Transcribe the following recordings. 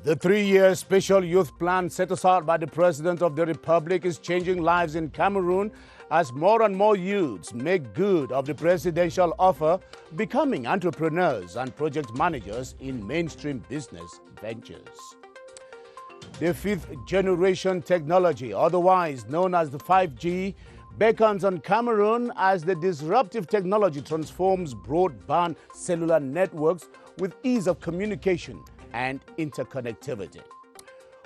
The 3-year special youth plan set aside by the President of the Republic is changing lives in Cameroon as more and more youths make good of the presidential offer, becoming entrepreneurs and project managers in mainstream business ventures. The 5th generation technology, otherwise known as the 5G, beckons on Cameroon as the disruptive technology transforms broadband cellular networks with ease of communication and interconnectivity.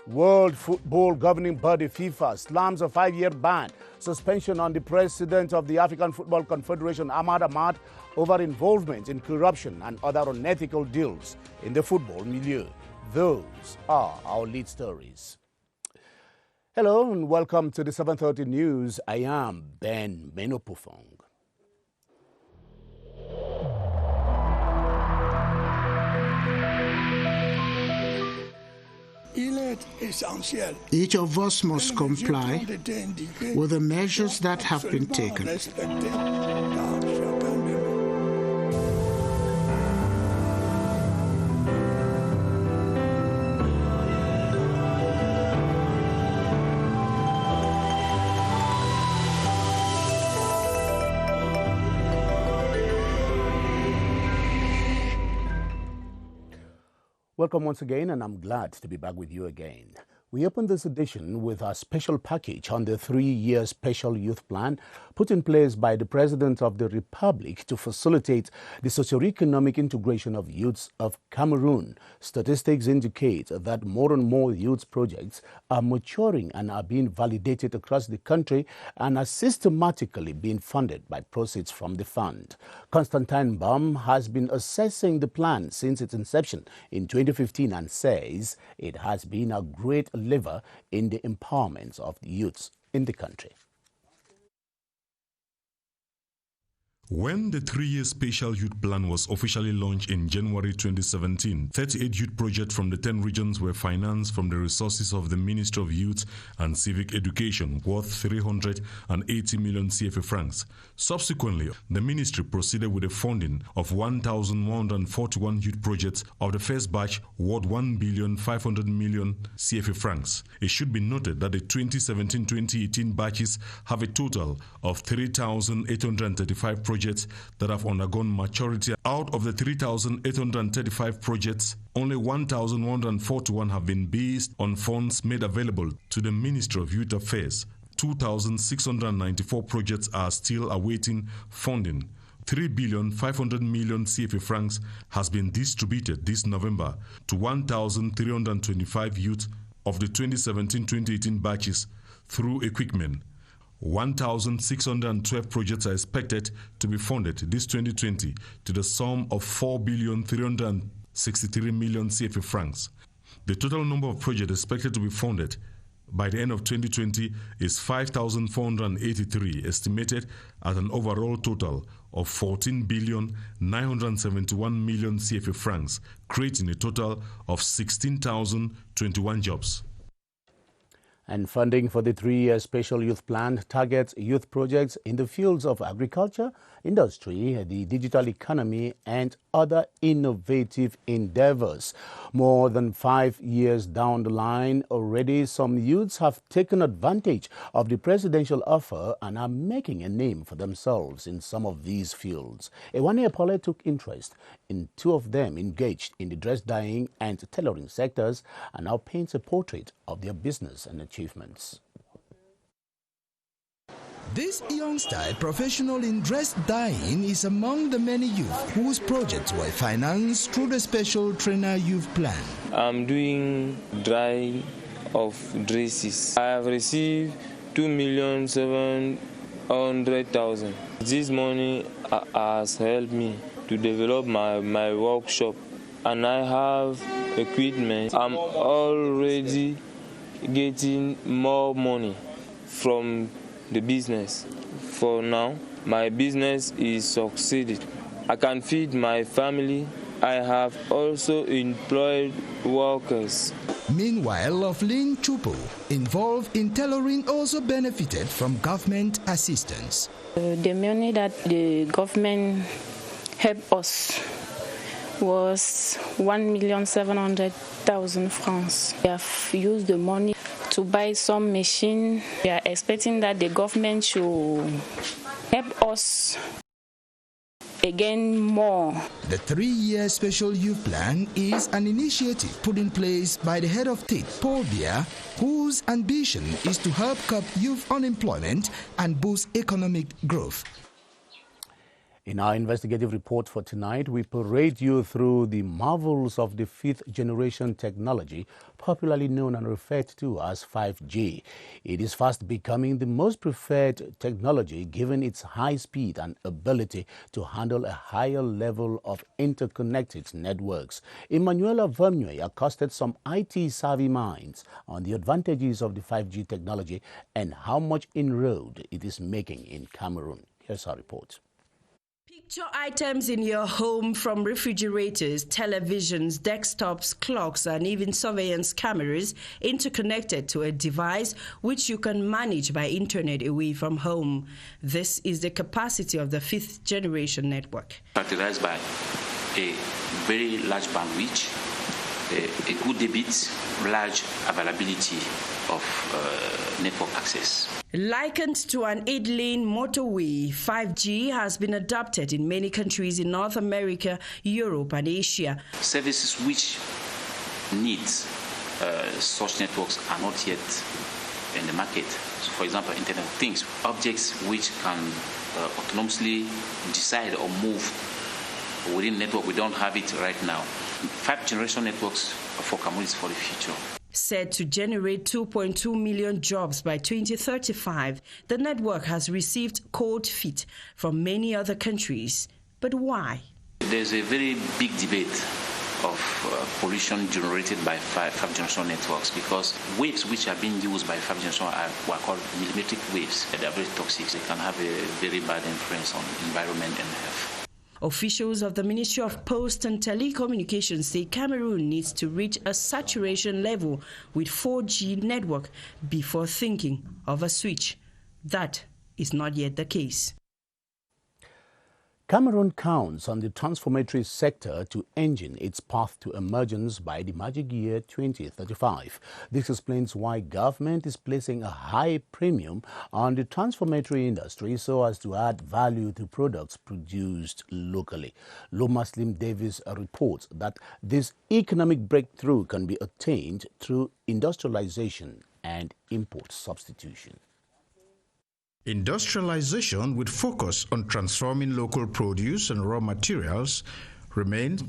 World Football Governing Body FIFA slams a 5-year ban suspension on the president of the African Football Confederation, Ahmed Ahmed, over involvement in corruption and other unethical deals in the football milieu. Those are our lead stories. Hello and welcome to the 7:30 News. I am Ben Menopufong. Each of us must comply with the measures that have been taken. Welcome once again, and I'm glad to be back with you again. We open this edition with our special package on the 3-year special youth plan put in place by the President of the Republic to facilitate the socio-economic integration of youths of Cameroon. Statistics indicate that more and more youth projects are maturing and are being validated across the country and are systematically being funded by proceeds from the fund. Constantine Baum has been assessing the plan since its inception in 2015 and says it has been a great lever in the empowerment of the youths in the country. When the 3-year Special Youth Plan was officially launched in January 2017, 38 youth projects from the 10 regions were financed from the resources of the Ministry of Youth and Civic Education, worth 380 million CFA francs. Subsequently, the ministry proceeded with the funding of 1,141 youth projects of the first batch, worth 1,500 million CFA francs. It should be noted that the 2017-2018 batches have a total of 3,835 projects that have undergone maturity. Out of the 3,835 projects, only 1,141 have been based on funds made available to the Ministry of Youth Affairs. 2,694 projects are still awaiting funding. 3,500 million CFA francs has been distributed this November to 1,325 youth of the 2017-2018 batches through equipment. 1,612 projects are expected to be funded this 2020 to the sum of 4,363 million CFA francs. The total number of projects expected to be funded by the end of 2020 is 5,483, estimated at an overall total of 14,971 million CFA francs, creating a total of 16,021 jobs. And funding for the 3-year special youth plan targets youth projects in the fields of agriculture, industry, the digital economy, and other innovative endeavors. More than 5 years down the line, already some youths have taken advantage of the presidential offer and are making a name for themselves in some of these fields. Ewane Apole took interest in 2 of them engaged in the dress dyeing and tailoring sectors and now paints a portrait of their business and achievements. This youngster, professional in dress dyeing, is among the many youth whose projects were financed through the Special Trainer Youth Plan. I'm doing dyeing of dresses. I have received 2,700,000. This money has helped me to develop my workshop, and I have equipment. I'm already getting more money from the business. For now, my business is succeeded. I can feed my family. I have also employed workers. Meanwhile, Lovelin Chupo, involved in tailoring, also benefited from government assistance. The money that the government helped us was 1,700,000 francs. We have used the money to buy some machine. We are expecting that the government should help us again more. The 3-year Special Youth Plan is an initiative put in place by the head of state, Paul Biya, whose ambition is to help curb youth unemployment and boost economic growth. In our investigative report for tonight, we parade you through the marvels of the 5th generation technology, popularly known and referred to as 5G. It is fast becoming the most preferred technology given its high speed and ability to handle a higher level of interconnected networks. Emanuela Vermeuil accosted some IT-savvy minds on the advantages of the 5G technology and how much inroad it is making in Cameroon. Here's our report. Picture items in your home, from refrigerators, televisions, desktops, clocks, and even surveillance cameras, interconnected to a device which you can manage by internet away from home. This is the capacity of the 5th generation network. Characterized by a very large bandwidth, a good debit, large availability of network access. Likened to an 8-lane motorway, 5G has been adopted in many countries in North America, Europe, and Asia. Services which need such networks are not yet in the market. So, for example, Internet of Things, objects which can autonomously decide or move within network. We don't have it right now. 5th generation networks for Cameroon is for the future. Said to generate 2.2 million jobs by 2035, the network has received cold feet from many other countries. But why? There's a very big debate of pollution generated by 5th generation networks, because waves which are being used by 5th generation are called millimetric waves. They are very toxic. They can have a very bad influence on environment and health. Officials of the Ministry of Post and Telecommunications say Cameroon needs to reach a saturation level with 4G network before thinking of a switch. That is not yet the case. Cameroon counts on the transformatory sector to engine its path to emergence by the magic year 2035. This explains why government is placing a high premium on the transformatory industry so as to add value to products produced locally. Loma Slim Davis reports that this economic breakthrough can be attained through industrialization and import substitution. Industrialization with focus on transforming local produce and raw materials remains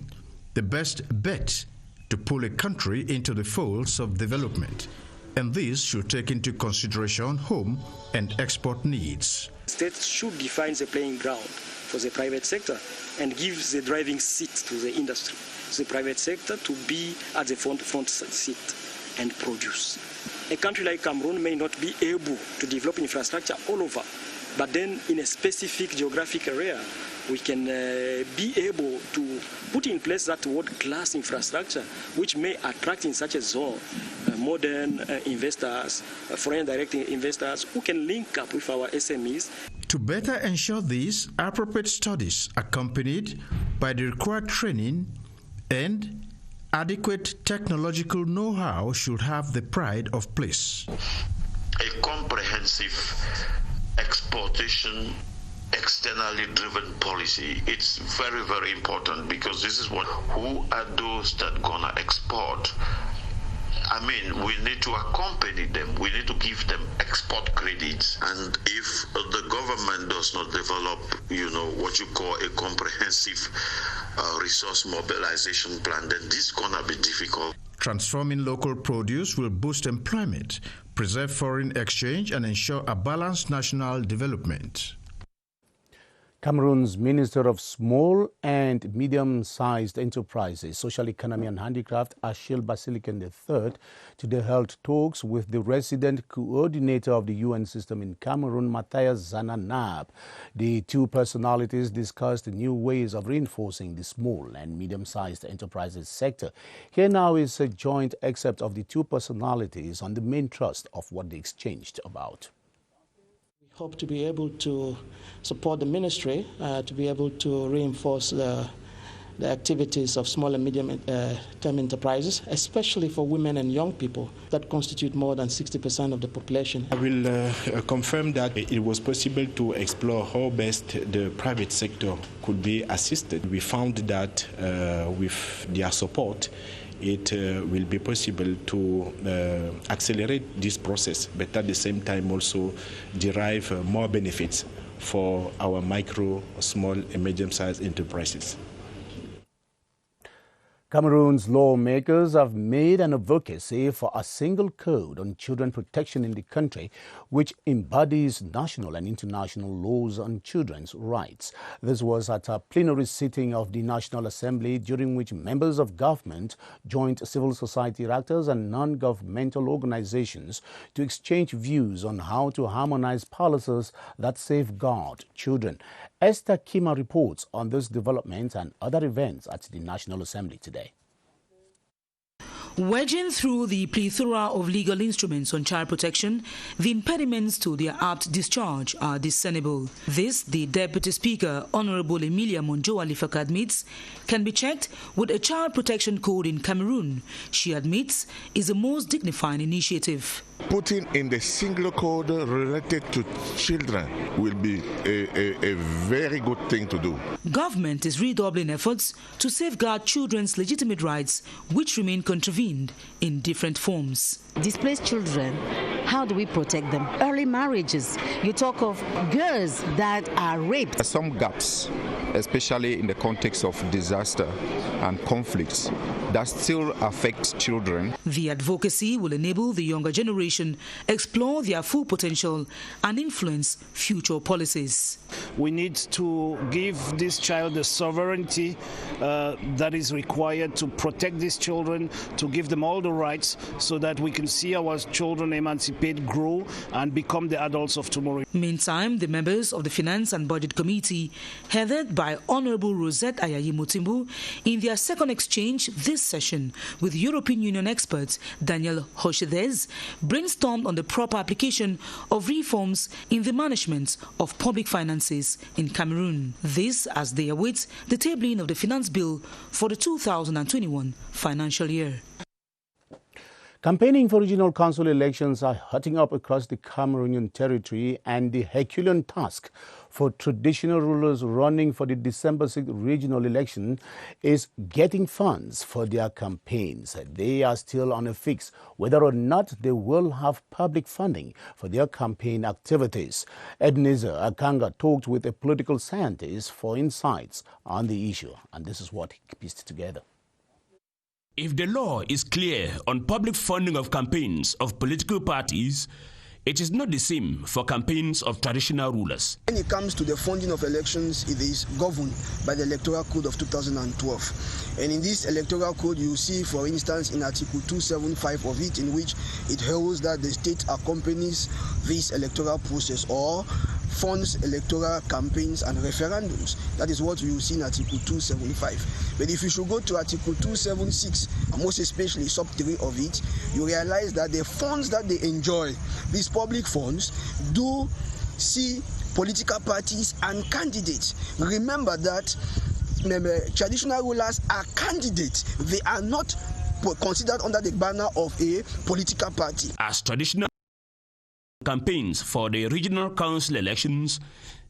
the best bet to pull a country into the folds of development, and this should take into consideration home and export needs. States should define the playing ground for the private sector and give the driving seat to the industry, the private sector to be at the front seat and produce. A country like Cameroon may not be able to develop infrastructure all over, but then in a specific geographic area, we can be able to put in place that world-class infrastructure, which may attract in such a zone modern investors, foreign direct investors who can link up with our SMEs. To better ensure this, appropriate studies accompanied by the required training and adequate technological know-how should have the pride of place. A comprehensive exportation, externally driven policy, it's very, very important, because this is who are those that gonna export? I mean, we need to accompany them. We need to give them export credits. And if the government does not develop, what you call a comprehensive resource mobilization plan, then this is going to be difficult. Transforming local produce will boost employment, preserve foreign exchange, and ensure a balanced national development. Cameroon's Minister of Small and Medium-Sized Enterprises, Social Economy and Handicraft, Achille Basilican III, today held talks with the resident coordinator of the UN system in Cameroon, Matthias Zananab. The two personalities discussed new ways of reinforcing the small and medium-sized enterprises sector. Here now is a joint excerpt of the two personalities on the main thrust of what they exchanged about. Hope to be able to support the ministry, to be able to reinforce the the activities of small and medium-term enterprises, especially for women and young people that constitute more than 60% of the population. I will confirm that it was possible to explore how best the private sector could be assisted. We found that with their support, it will be possible to accelerate this process, but at the same time also derive more benefits for our micro, small and medium-sized enterprises. Cameroon's lawmakers have made an advocacy for a single code on children protection in the country, which embodies national and international laws on children's rights. This was at a plenary sitting of the National Assembly, during which members of government joined civil society actors and non-governmental organizations to exchange views on how to harmonize policies that safeguard children. Esther Kima reports on this development and other events at the National Assembly today. Wedging through the plethora of legal instruments on child protection, the impediments to their apt discharge are discernible. This, the Deputy Speaker, Honorable Emilia Monjo Alifaka, admits, can be checked with a child protection code in Cameroon. She admits is the most dignifying initiative. Putting in the single code related to children will be a very good thing to do. Government is redoubling efforts to safeguard children's legitimate rights, which remain contravened in different forms. Displaced children, how do we protect them? Early marriages, you talk of girls that are raped. Some gaps, especially in the context of disaster and conflicts, that still affect children. The advocacy will enable the younger generation explore their full potential and influence future policies. We need to give this child the sovereignty that is required to protect these children, to give them all the rights so that we can see our children emancipate, grow, and become the adults of tomorrow. Meantime, the members of the Finance and Budget Committee, headed by Honorable Rosette Ayayi Mutimbu, in their second exchange this session with European Union experts Daniel Hochedez, brainstormed on the proper application of reforms in the management of public finances in Cameroon. This as they await the tabling of the finance bill for the 2021 financial year. Campaigning for regional council elections are hotting up across the Cameroonian territory, and the Herculean task for traditional rulers running for the December 6th regional election is getting funds for their campaigns. They are still on a fix whether or not they will have public funding for their campaign activities. Ebenezer Akanga talked with a political scientist for insights on the issue, and this is what he pieced together. If the law is clear on public funding of campaigns of political parties, it is not the same for campaigns of traditional rulers. When it comes to the funding of elections, it is governed by the Electoral Code of 2012. And in this Electoral Code, you see, for instance, in Article 275 of it, in which it holds that the state accompanies this electoral process or funds electoral campaigns and referendums. That is what you see in Article 275. But if you should go to Article 276, and most especially sub 3 of it, you realize that the funds that they enjoy, these public funds, do see political parties and candidates. Remember that traditional rulers are candidates. They are not considered under the banner of a political party. As traditional campaigns for the regional council elections,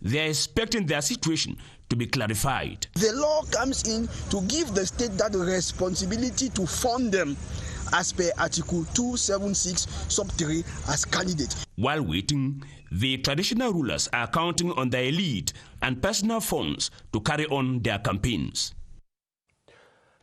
they are expecting their situation to be clarified. The law comes in to give the state that responsibility to fund them as per Article 276 sub 3 as candidates. While waiting, the traditional rulers are counting on their elite and personal funds to carry on their campaigns.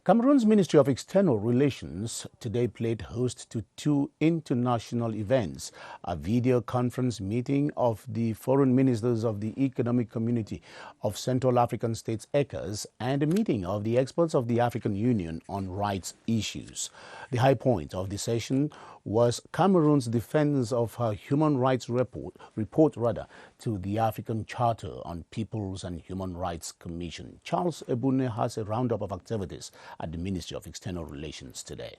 Cameroon's Ministry of External Relations today played host to two international events, a video conference meeting of the foreign ministers of the Economic Community of Central African States, ECOWAS, and a meeting of the experts of the African Union on rights issues. The high point of the session was Cameroon's defense of her human rights report to the African Charter on Peoples and Human Rights Commission. Charles Ebune has a roundup of activities at the Ministry of External Relations today.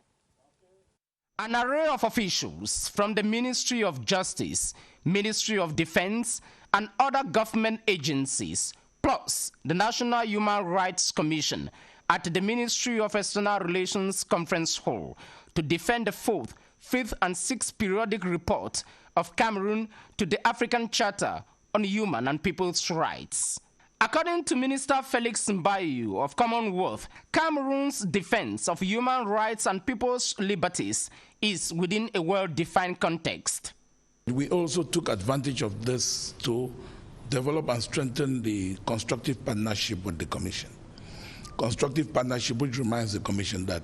An array of officials from the Ministry of Justice, Ministry of Defense, and other government agencies, plus the National Human Rights Commission, at the Ministry of External Relations Conference Hall to defend the 4th, 5th, and 6th periodic report of Cameroon to the African Charter on Human and People's Rights. According to Minister Felix Mbayu of Commonwealth, Cameroon's defense of human rights and people's liberties is within a well-defined context. We also took advantage of this to develop and strengthen the constructive partnership with the Commission. Constructive partnership which reminds the Commission that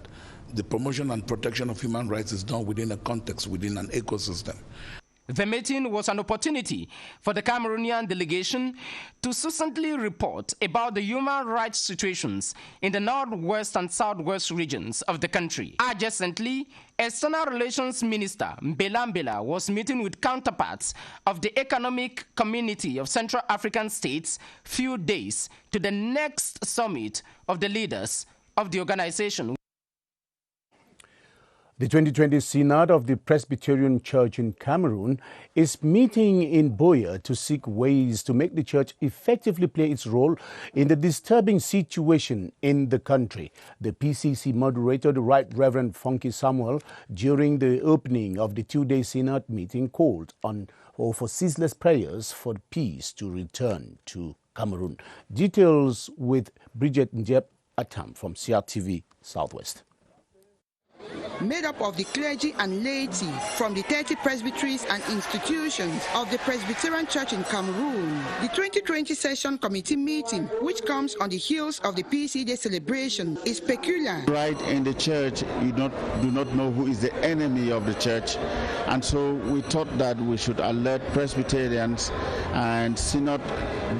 the promotion and protection of human rights is done within a context, within an ecosystem. The meeting was an opportunity for the Cameroonian delegation to succinctly report about the human rights situations in the northwest and southwest regions of the country. Adjacently, External Relations Minister Mbela Mbela was meeting with counterparts of the Economic Community of Central African States few days to the next summit of the leaders of the organization. The 2020 Synod of the Presbyterian Church in Cameroon is meeting in Buea to seek ways to make the church effectively play its role in the disturbing situation in the country. The PCC moderator, the Right Reverend Funky Samuel, during the opening of the two-day Synod meeting, called for ceaseless prayers for peace to return to Cameroon. Details with Bridget Njep Atam from CRTV Southwest. Made up of the clergy and laity from the 30 presbyteries and institutions of the Presbyterian Church in Cameroon. The 2020 session committee meeting, which comes on the heels of the PC Day celebration, is peculiar. Right in the church, you do not know who is the enemy of the church, and so we thought that we should alert Presbyterians and Synod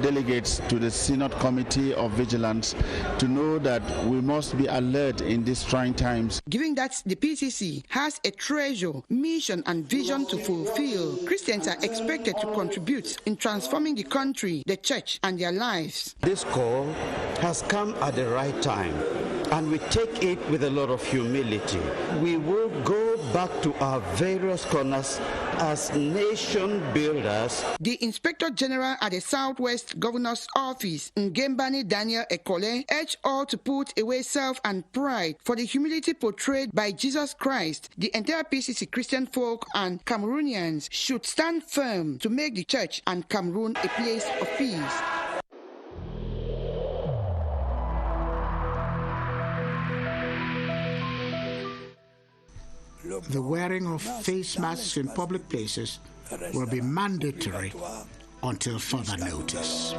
delegates to the Synod Committee of Vigilance to know that we must be alert in these trying times. Given that the PCC has a treasure, mission and vision to fulfill, Christians are expected to contribute in transforming the country, the church and their lives. This call has come at the right time, and we take it with a lot of humility. We will go back to our various corners as nation builders. The Inspector General at the Southwest Governor's Office, Ngembani Daniel Ekole, urged all to put away self and pride for the humility portrayed by Jesus Christ. The entire PCC Christian folk and Cameroonians should stand firm to make the church and Cameroon a place of peace. The wearing of face masks in public places will be mandatory until further notice.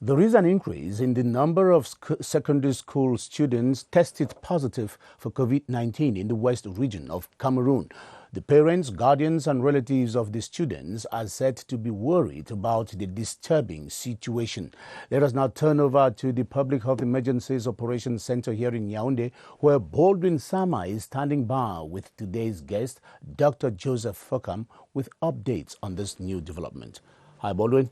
There is an increase in the number of secondary school students tested positive for COVID-19 in the west region of Cameroon. The parents, guardians and relatives of the students are said to be worried about the disturbing situation. Let us now turn over to the Public Health Emergencies Operations Center here in Yaoundé, where Baldwin Sama is standing by with today's guest, Dr. Joseph Fokam, with updates on this new development. Hi, Baldwin.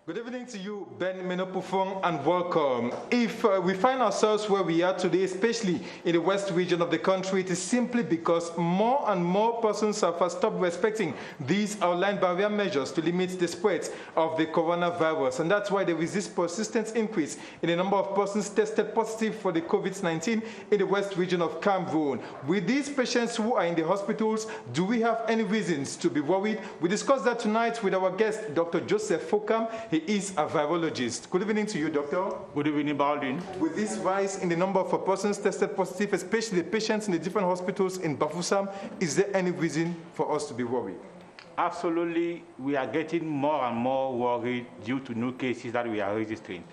Good evening to you, Ben Menopufong, and welcome. If we find ourselves where we are today, especially in the west region of the country, it is simply because more and more persons have stopped respecting these outlined barrier measures to limit the spread of the coronavirus. And that's why there is this persistent increase in the number of persons tested positive for the COVID-19 in the west region of Cameroon. With these patients who are in the hospitals, do we have any reasons to be worried? We discussed that tonight with our guest, Dr. Joseph Fokam. He is a virologist. Good evening to you, doctor. Good evening, Baldwin. With this rise in the number of persons tested positive, especially the patients in the different hospitals in Bafoussam, is there any reason for us to be worried? Absolutely. We are getting more and more worried due to new cases that we are registering.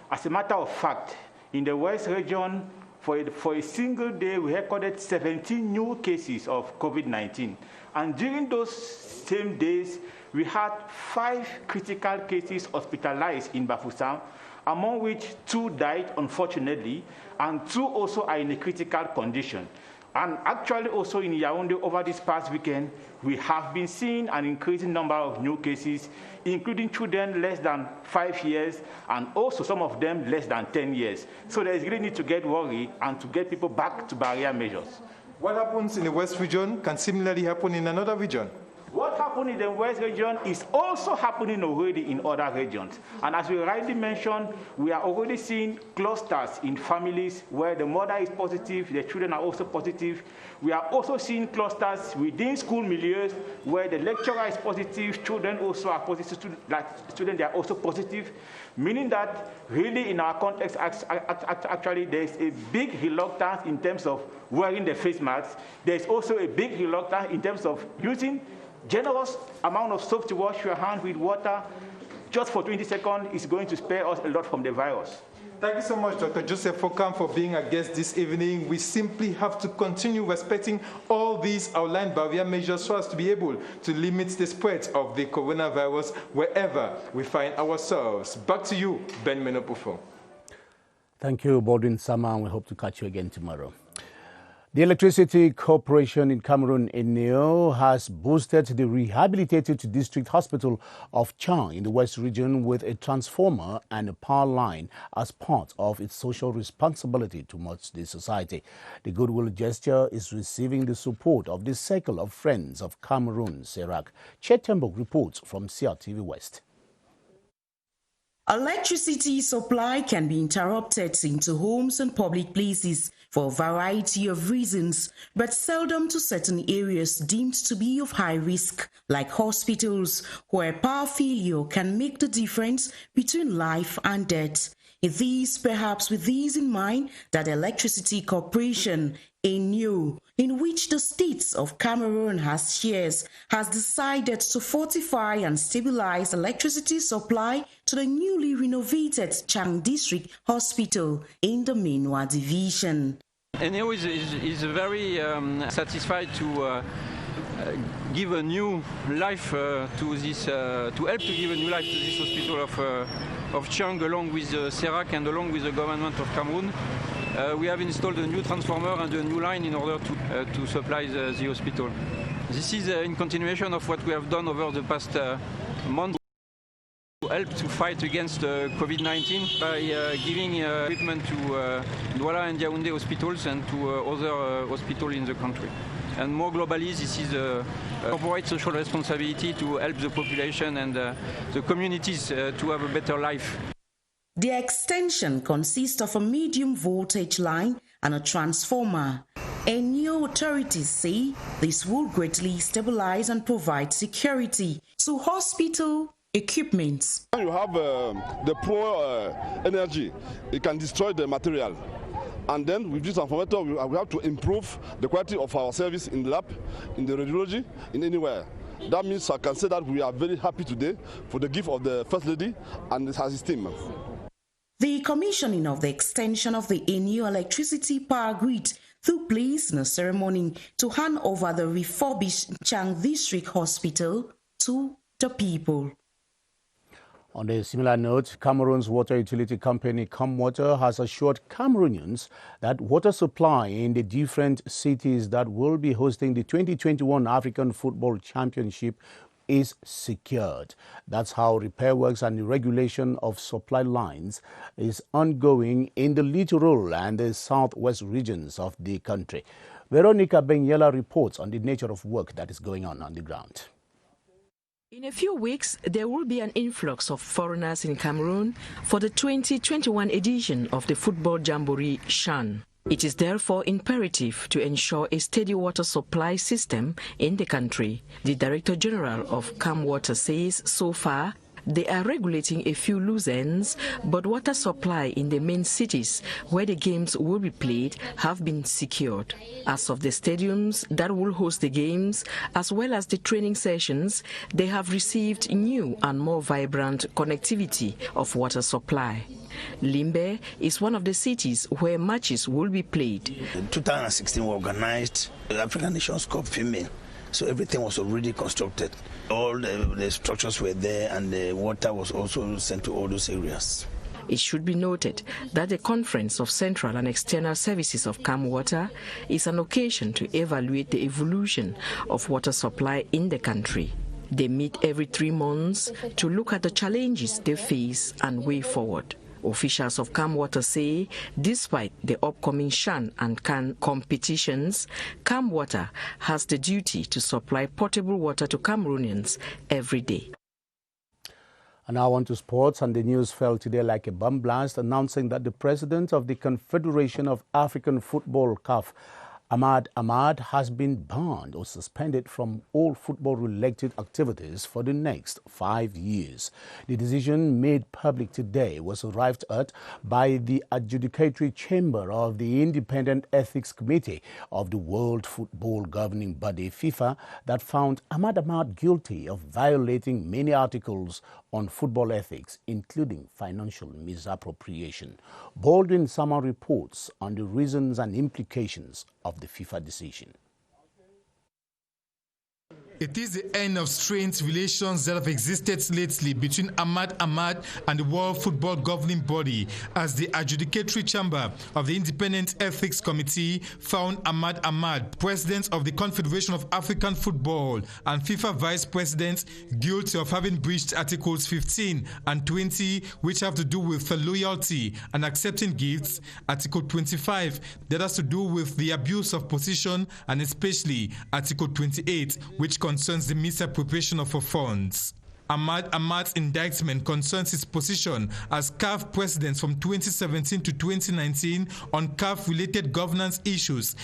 As a matter of fact, in the West region, for a single day, we recorded 17 new cases of COVID-19. And during those same days, we had 5 critical cases hospitalized in Bafoussam, among which 2 died, unfortunately, and 2 also are in a critical condition. And actually also in Yaoundé over this past weekend, we have been seeing an increasing number of new cases, including children less than 5 years and also some of them less than 10 years. So there is really need to get worried and to get people back to barrier measures. What happens in the West region can similarly happen in another region. What happened in the West region is also happening already in other regions. And as we rightly mentioned, we are already seeing clusters in families where the mother is positive, the children are also positive. We are also seeing clusters within school milieux where the lecturer is positive, children also are positive, students they are also positive, meaning that really in our context, actually there's a big reluctance in terms of wearing the face masks. There's also a big reluctance in terms of using generous amount of soap to wash your hands with water just for 20 seconds is going to spare us a lot from the virus. Thank you so much, Dr. Joseph Fokam, for being a guest this evening. We simply have to continue respecting all these outlined barrier measures so as to be able to limit the spread of the coronavirus wherever we find ourselves. Back to you, Ben Menopufo. Thank you, Baldwin Sama, and we hope to catch you again tomorrow. The Electricity Corporation in Cameroon, ENEO, has boosted the rehabilitated district hospital of Chang in the West region with a transformer and a power line as part of its social responsibility towards the society. The goodwill gesture is receiving the support of the Circle of Friends of Cameroon, CERAC. Chetembok reports from CRTV West. Electricity supply can be interrupted into homes and public places for a variety of reasons, but seldom to certain areas deemed to be of high risk, like hospitals, where power failure can make the difference between life and death. It is perhaps with these in mind that the Electricity Corporation, ENEO, in which the states of Cameroon has shares, has decided to fortify and stabilize electricity supply to the newly renovated Chang District Hospital in the Minwa Division. ENEO is very satisfied to give a new life to this, to help to give a new life to this hospital of Chang, along with CERAC and along with the government of Cameroon. We have installed a new transformer and a new line in order to supply the hospital. This is in continuation of what we have done over the past month to help to fight against COVID-19 by giving equipment to Douala and Yaoundé hospitals and to other hospitals in the country. And more globally, this is a corporate social responsibility to help the population and the communities to have a better life. The extension consists of a medium voltage line and a transformer. ENEO authorities say this will greatly stabilize and provide security to hospital equipment. When you have the poor energy, it can destroy the material. And then with this transformator, we have to improve the quality of our service in the lab, in the radiology, in anywhere. That means I can say that we are very happy today for the gift of the First Lady and his team. The commissioning of the extension of the ENEO electricity power grid took place in a ceremony to hand over the refurbished Chang District Hospital to the people. On a similar note, Cameroon's water utility company ComWater has assured Cameroonians that water supply in the different cities that will be hosting the 2021 African Football Championship is secured. That's how repair works and the regulation of supply lines is ongoing in the littoral and the southwest regions of the country. Veronica Benyela reports on the nature of work that is going on the ground. In a few weeks, there will be an influx of foreigners in Cameroon for the 2021 edition of the Football Jamboree CHAN. It is therefore imperative to ensure a steady water supply system in the country. The Director General of ComWater says so far they are regulating a few loose ends, but water supply in the main cities where the games will be played have been secured. As of the stadiums that will host the games, as well as the training sessions, they have received new and more vibrant connectivity of water supply. Limbe is one of the cities where matches will be played. In 2016 we organized the African Nations Cup female. So everything was already constructed. All the structures were there and the water was also sent to all those areas. It should be noted that the Conference of Central and External Services of CamWater is an occasion to evaluate the evolution of water supply in the country. They meet every 3 months to look at the challenges they face and way forward. Officials of CamWater say, despite the upcoming Shan and Can competitions, CamWater has the duty to supply potable water to Cameroonians every day. And now on to sports, and the news fell today like a bomb blast, announcing that the president of the Confederation of African Football, CAF, Ahmed Ahmed, has been banned or suspended from all football-related activities for the next 5 years. The decision made public today was arrived at by the adjudicatory chamber of the Independent Ethics Committee of the World Football Governing Body, FIFA, that found Ahmed Ahmed guilty of violating many articles on football ethics, including financial misappropriation. Baldwin Sama reports on the reasons and implications of the FIFA decision. It is the end of strained relations that have existed lately between Ahmed Ahmed and the World Football Governing Body, as the adjudicatory chamber of the Independent Ethics Committee found Ahmed Ahmed, president of the Confederation of African Football and FIFA vice president, guilty of having breached Articles 15 and 20, which have to do with loyalty and accepting gifts, Article 25, that has to do with the abuse of position, and especially Article 28, which concerns the misappropriation of funds. Ahmed Ahmed's indictment concerns his position as CAF president from 2017 to 2019 on CAF-related governance issues.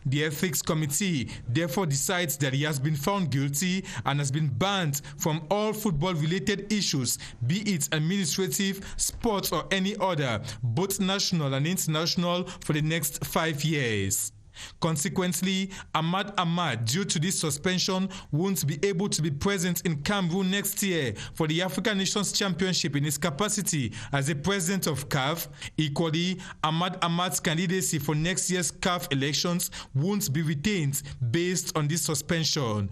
The Ethics Committee therefore decides that he has been found guilty and has been banned from all football-related issues, be it administrative, sports, or any other, both national and international, for the next 5 years. Consequently, Ahmed Ahmed, due to this suspension, won't be able to be present in Cameroon next year for the African Nations Championship in his capacity as the president of CAF. Equally, Ahmed Ahmed's candidacy for next year's CAF elections won't be retained based on this suspension.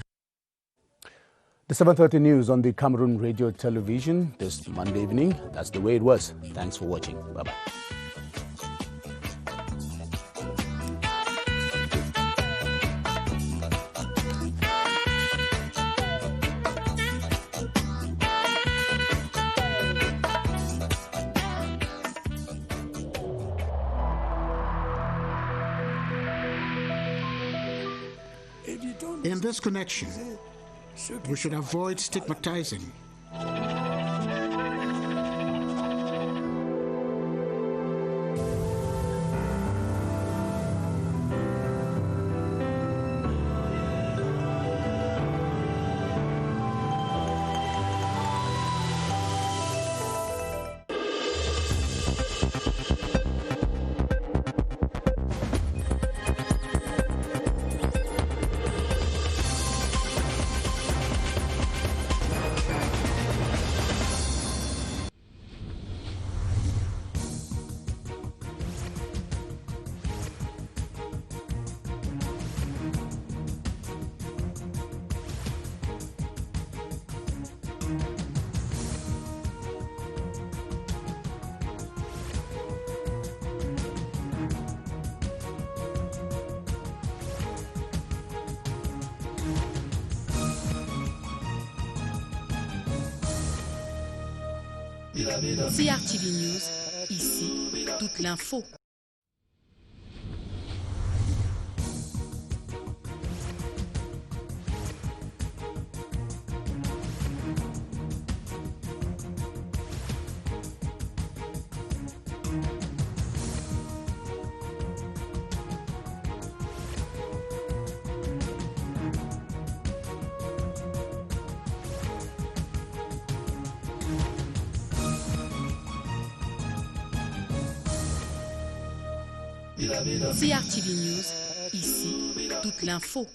The 7:30 news on the Cameroon Radio Television this Monday evening. That's the way it was. Thanks for watching. Bye-bye. In this connection, we should avoid stigmatizing. CRTV News, ici, toute l'info. CRTV News, ici, toute l'info.